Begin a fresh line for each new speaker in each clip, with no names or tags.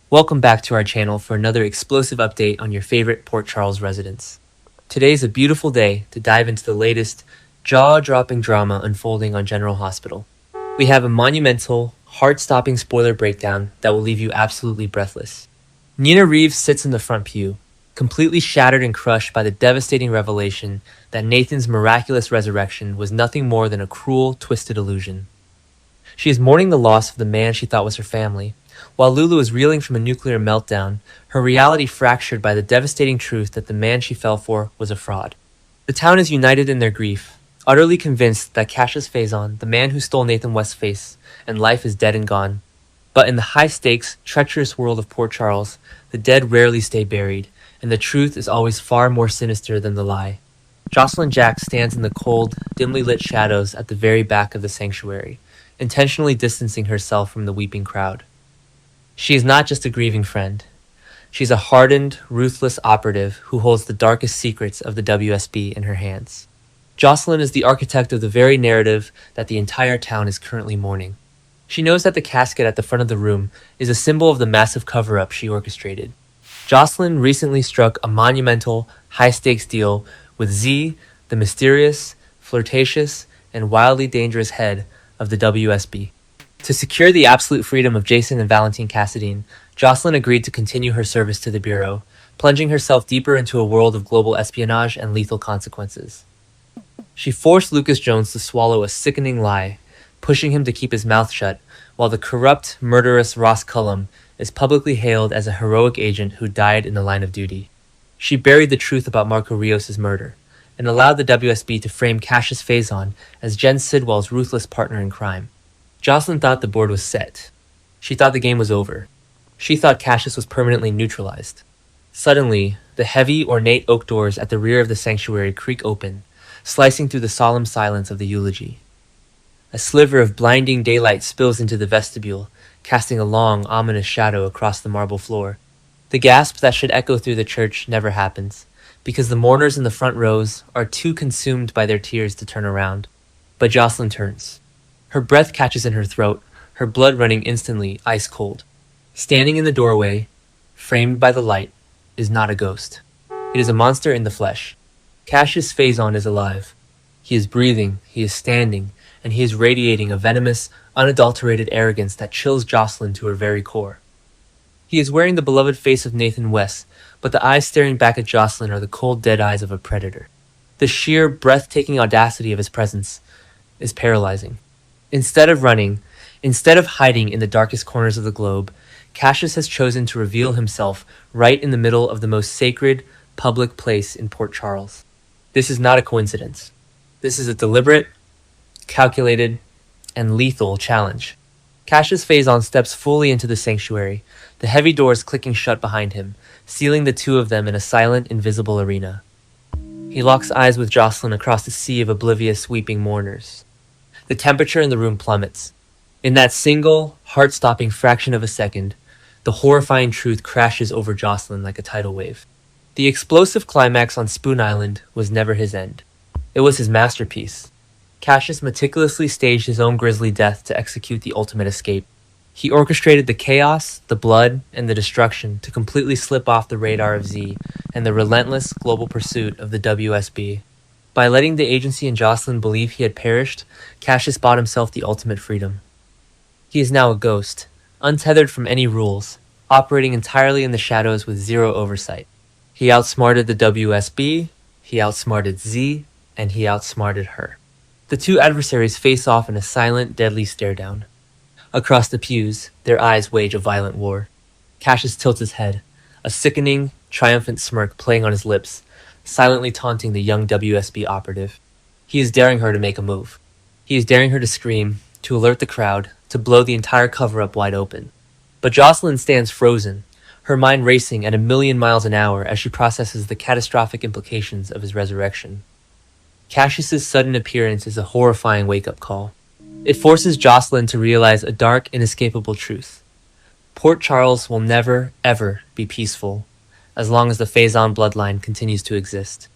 Welcome back to our channel for another explosive update on your favorite Port Charles residents. Today is a beautiful day to dive into the latest, jaw-dropping drama unfolding on General Hospital. We have a monumental, heart-stopping spoiler breakdown that will leave you absolutely breathless. Nina Reeves sits in the front pew, completely shattered and crushed by the devastating revelation that Nathan's miraculous resurrection was nothing more than a cruel, twisted illusion. She is mourning the loss of the man she thought was her family, while Lulu is reeling from a nuclear meltdown, her reality fractured by the devastating truth that the man she fell for was a fraud. The town is united in their grief, utterly convinced that Cassius Faison, the man who stole Nathan West's face, and life is dead and gone. But in the high-stakes, treacherous world of Port Charles, the dead rarely stay buried, and the truth is always far more sinister than the lie. Jocelyn Jack stands in the cold, dimly lit shadows at the very back of the sanctuary, intentionally distancing herself from the weeping crowd. She is not just a grieving friend. She's a hardened, ruthless operative who holds the darkest secrets of the WSB in her hands. Jocelyn is the architect of the very narrative that the entire town is currently mourning. She knows that the casket at the front of the room is a symbol of the massive cover-up she orchestrated. Jocelyn recently struck a monumental, high-stakes deal with Z, the mysterious, flirtatious, and wildly dangerous head of the WSB. To secure the absolute freedom of Jason and Valentine Cassadine, Jocelyn agreed to continue her service to the Bureau, plunging herself deeper into a world of global espionage and lethal consequences. She forced Lucas Jones to swallow a sickening lie, pushing him to keep his mouth shut, while the corrupt, murderous Ross Cullum is publicly hailed as a heroic agent who died in the line of duty. She buried the truth about Marco Rios' murder, and allowed the WSB to frame Cassius Faison as Jen Sidwell's ruthless partner in crime. Jocelyn thought the board was set. She thought the game was over. She thought Cassius was permanently neutralized. Suddenly, the heavy, ornate oak doors at the rear of the sanctuary creak open, slicing through the solemn silence of the eulogy. A sliver of blinding daylight spills into the vestibule, casting a long, ominous shadow across the marble floor. The gasp that should echo through the church never happens, because the mourners in the front rows are too consumed by their tears to turn around. But Jocelyn turns. Her breath catches in her throat, her blood running instantly ice cold. Standing in the doorway, framed by the light, is not a ghost. It is a monster in the flesh. Cassius Faison is alive. He is breathing, he is standing, and he is radiating a venomous, unadulterated arrogance that chills Jocelyn to her very core. He is wearing the beloved face of Nathan West, but the eyes staring back at Jocelyn are the cold, dead eyes of a predator. The sheer, breathtaking audacity of his presence is paralyzing. Instead of running, instead of hiding in the darkest corners of the globe, Cassius has chosen to reveal himself right in the middle of the most sacred, public place in Port Charles. This is not a coincidence. This is a deliberate, calculated, and lethal challenge. Cassius Faison steps fully into the sanctuary, the heavy doors clicking shut behind him, sealing the two of them in a silent, invisible arena. He locks eyes with Jocelyn across the sea of oblivious, weeping mourners. The temperature in the room plummets. In that single, heart-stopping fraction of a second, the horrifying truth crashes over Jocelyn like a tidal wave. The explosive climax on Spoon Island was never his end. It was his masterpiece. Cassius meticulously staged his own grisly death to execute the ultimate escape. He orchestrated the chaos, the blood, and the destruction to completely slip off the radar of Z and the relentless global pursuit of the WSB. By letting the agency and Jocelyn believe he had perished, Cassius bought himself the ultimate freedom. He is now a ghost, untethered from any rules, operating entirely in the shadows with zero oversight. He outsmarted the WSB, he outsmarted Z, and he outsmarted her. The two adversaries face off in a silent, deadly stare-down. Across the pews, their eyes wage a violent war. Cassius tilts his head, a sickening, triumphant smirk playing on his lips, silently taunting the young WSB operative. He is daring her to make a move. He is daring her to scream, to alert the crowd, to blow the entire cover-up wide open. But Jocelyn stands frozen, her mind racing at 1,000,000 miles an hour as she processes the catastrophic implications of his resurrection. Cassius's sudden appearance is a horrifying wake-up call. It forces Jocelyn to realize a dark, inescapable truth. Port Charles will never, ever be peaceful, as long as the Faison bloodline continues to exist.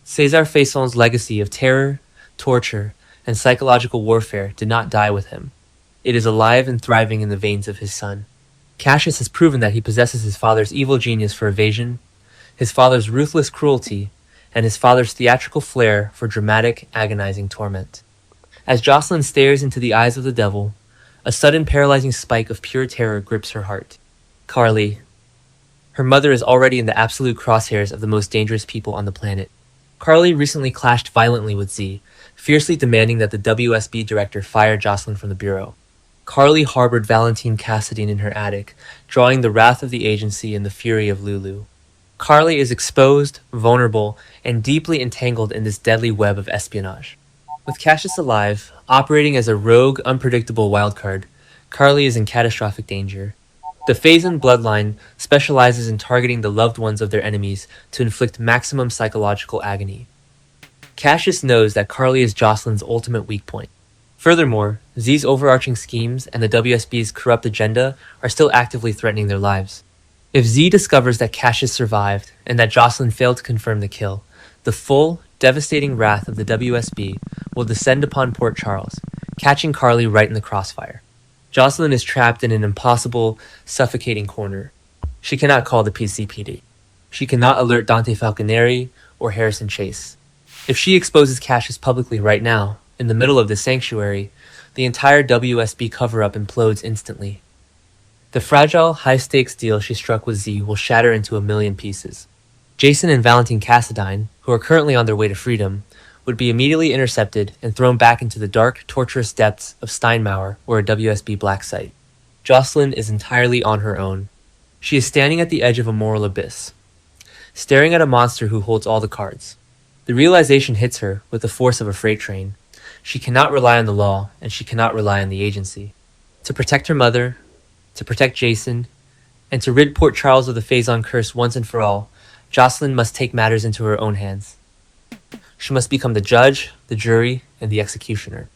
César Faison's legacy of terror, torture, and psychological warfare did not die with him. It is alive and thriving in the veins of his son. Cassius has proven that he possesses his father's evil genius for evasion, his father's ruthless cruelty, and his father's theatrical flair for dramatic, agonizing torment. As Jocelyn stares into the eyes of the devil, a sudden paralyzing spike of pure terror grips her heart. Carly. Her mother is already in the absolute crosshairs of the most dangerous people on the planet. Carly recently clashed violently with Z, fiercely demanding that the WSB director fire Jocelyn from the bureau. Carly harbored Valentine Cassadine in her attic, drawing the wrath of the agency and the fury of Lulu. Carly is exposed, vulnerable, and deeply entangled in this deadly web of espionage. With Cassius alive, operating as a rogue, unpredictable wildcard, Carly is in catastrophic danger. The Phazon bloodline specializes in targeting the loved ones of their enemies to inflict maximum psychological agony. Cassius knows that Carly is Jocelyn's ultimate weak point. Furthermore, Z's overarching schemes and the WSB's corrupt agenda are still actively threatening their lives. If Z discovers that Cassius survived and that Jocelyn failed to confirm the kill, the full, devastating wrath of the WSB will descend upon Port Charles, catching Carly right in the crossfire. Jocelyn is trapped in an impossible, suffocating corner. She cannot call the PCPD. She cannot alert Dante Falconeri or Harrison Chase. If she exposes Cassius publicly right now, in the middle of the sanctuary, the entire WSB cover-up implodes instantly. The fragile, high-stakes deal she struck with Z will shatter into a million pieces. Jason and Valentine Cassadine, who are currently on their way to freedom, would be immediately intercepted and thrown back into the dark, torturous depths of Steinmauer or a WSB black site. Jocelyn is entirely on her own. She is standing at the edge of a moral abyss, staring at a monster who holds all the cards. The realization hits her with the force of a freight train. She cannot rely on the law, and she cannot rely on the agency. To protect her mother, to protect Jason, and to rid Port Charles of the Phazon curse once and for all, Jocelyn must take matters into her own hands. She must become the judge, the jury, and the executioner.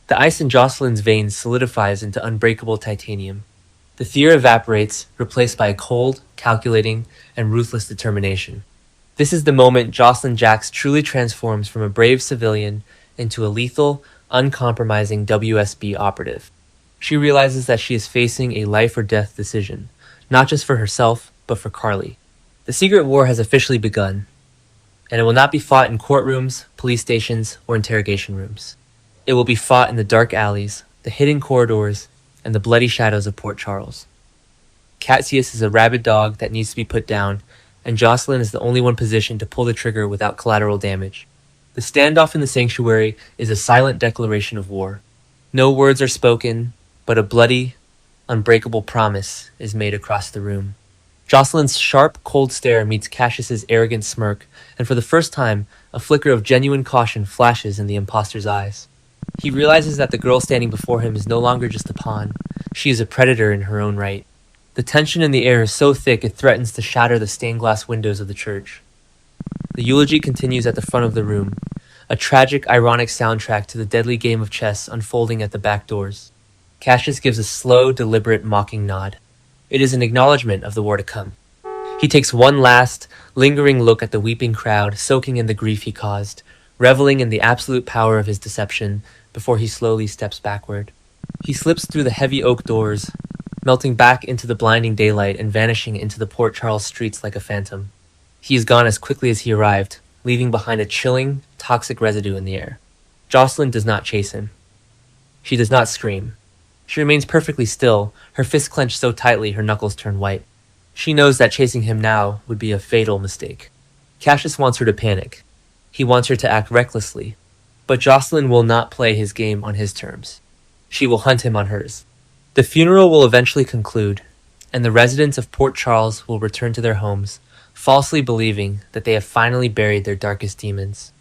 The ice in Jocelyn's veins solidifies into unbreakable titanium. The fear evaporates, replaced by a cold, calculating, and ruthless determination. This is the moment Jocelyn Jacks truly transforms from a brave civilian into a lethal, uncompromising WSB operative. She realizes that she is facing a life or death decision, not just for herself, but for Carly. The secret war has officially begun, and it will not be fought in courtrooms, police stations, or interrogation rooms. It will be fought in the dark alleys, the hidden corridors, and the bloody shadows of Port Charles. Cassius is a rabid dog that needs to be put down, and Jocelyn is the only one positioned to pull the trigger without collateral damage. The standoff in the sanctuary is a silent declaration of war. No words are spoken, but a bloody, unbreakable promise is made across the room. Jocelyn's sharp, cold stare meets Cassius's arrogant smirk, and for the first time, a flicker of genuine caution flashes in the imposter's eyes. He realizes that the girl standing before him is no longer just a pawn. She is a predator in her own right. The tension in the air is so thick it threatens to shatter the stained glass windows of the church. The eulogy continues at the front of the room, a tragic, ironic soundtrack to the deadly game of chess unfolding at the back doors. Cassius gives a slow, deliberate, mocking nod. It is an acknowledgement of the war to come. He takes one last, lingering look at the weeping crowd, soaking in the grief he caused, reveling in the absolute power of his deception before he slowly steps backward. He slips through the heavy oak doors, melting back into the blinding daylight and vanishing into the Port Charles streets like a phantom. He is gone as quickly as he arrived, leaving behind a chilling, toxic residue in the air. Jocelyn does not chase him. She does not scream. She remains perfectly still, her fists clenched so tightly her knuckles turn white. She knows that chasing him now would be a fatal mistake. Cassius wants her to panic. He wants her to act recklessly. But Jocelyn will not play his game on his terms. She will hunt him on hers. The funeral will eventually conclude, and the residents of Port Charles will return to their homes, falsely believing that they have finally buried their darkest demons.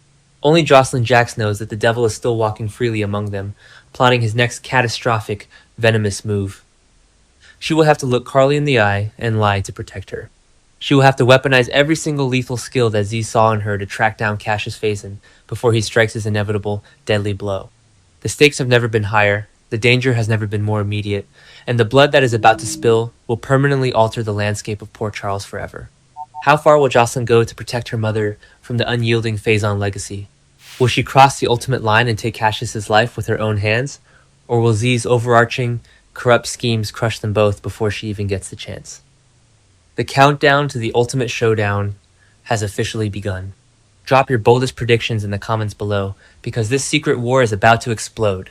Only Jocelyn Jacks knows that the devil is still walking freely among them, plotting his next catastrophic, venomous move. She will have to look Carly in the eye and lie to protect her. She will have to weaponize every single lethal skill that Z saw in her to track down Cassius Phazon before he strikes his inevitable, deadly blow. The stakes have never been higher, the danger has never been more immediate, and the blood that is about to spill will permanently alter the landscape of Port Charles forever. How far will Jocelyn go to protect her mother from the unyielding Phazon legacy? Will she cross the ultimate line and take Cassius's life with her own hands? Or will Z's overarching, Corrupt schemes crush them both before she even gets the chance. The countdown to the ultimate showdown has officially begun. Drop your boldest predictions in the comments below, because this secret war is about to explode.